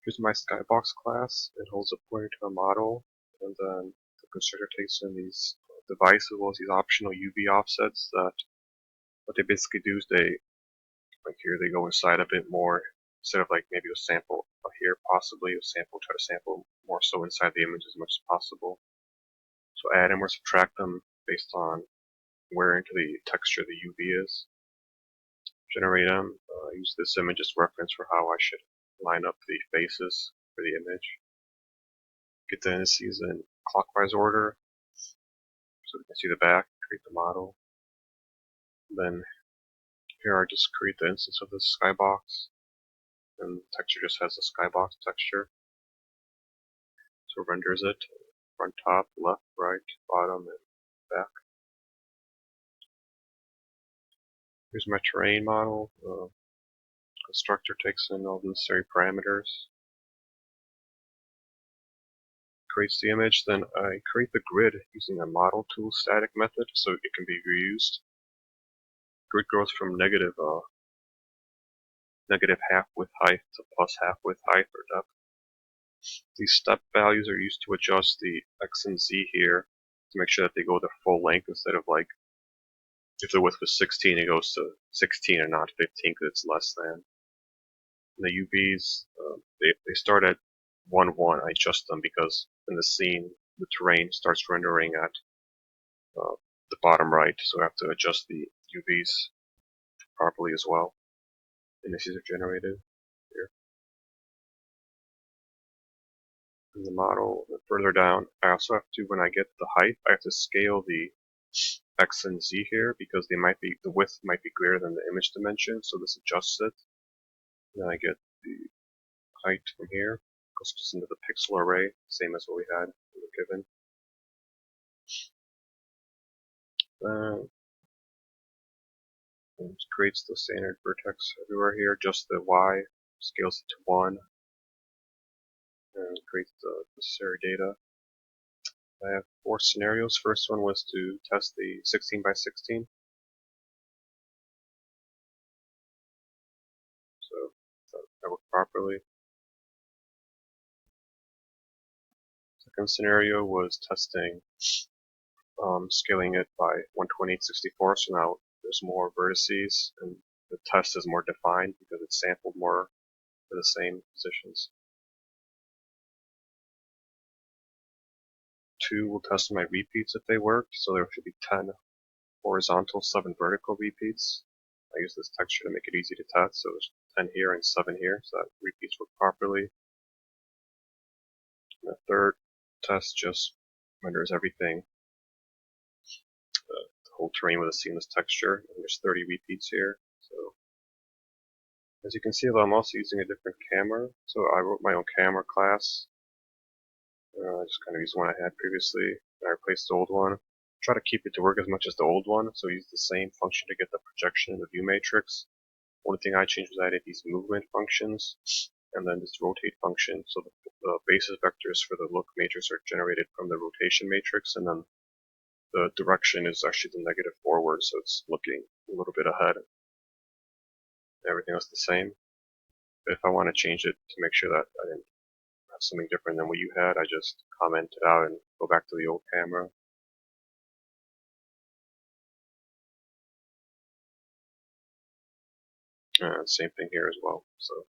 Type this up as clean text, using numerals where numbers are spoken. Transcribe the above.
Here's my skybox class. It holds a pointer to a model, and then the constructor takes in these devices as well as these optional UV offsets that what they basically do is they, like here, they go inside a bit more. Instead of like maybe a sample here, possibly a sample, try to sample more so inside the image as much as possible. So add them or subtract them based on where into the texture the UV is. Generate them. Use this image as reference for how I should line up the faces for the image. Get the indices in clockwise order so we can see the back, create the model. Then here I just create the instance of the skybox, and the texture just has a skybox texture. So it renders it front, top, left, right, bottom, and back. Here's my terrain model. Constructor takes in all the necessary parameters, creates the image, then I create the grid using a model tool static method so it can be reused. Grid goes from negative half width height to plus half width height or depth. These step values are used to adjust the X and Z here to make sure that they go their full length instead of like if the width was 16 it goes to 16 and not 15 because it's less than. And the UVs, they start at 1, 1. I adjust them because in the scene the terrain starts rendering at the bottom right, so I have to adjust the UVs properly as well. Indices are generated here. In the model, further down, I also have to, when I get the height, I have to scale the X and Z here because the width might be greater than the image dimension, so this adjusts it. Then I get the height from here, goes just into the pixel array, same as what we had given. It creates the standard vertex everywhere here, just the Y, scales it to 1, and creates the necessary data. I have 4 scenarios. First one was to test the 16 by 16. So that worked properly. Second scenario was testing scaling it by 128/64, so now there's more vertices and the test is more defined because it's sampled more for the same positions. 2 will test my repeats if they worked, so there should be 10 horizontal, 7 vertical repeats. I use this texture to make it easy to test, so there's 10 here and 7 here, so that repeats work properly. And the third test just renders everything, the whole terrain with a seamless texture, and there's 30 repeats here. So as you can see, I'm also using a different camera, so I wrote my own camera class. I just kind of used one I had previously, and I replaced the old one. Try to keep it to work as much as the old one, so use the same function to get the projection in the view matrix. Only thing I changed was I added these movement functions, and then this rotate function, so the basis vectors for the look matrix are generated from the rotation matrix, and then the direction is actually the negative forward, so it's looking a little bit ahead. Everything else the same. But if I want to change it to make sure that I didn't have something different than what you had, I just comment it out and go back to the old camera. Same thing here as well. So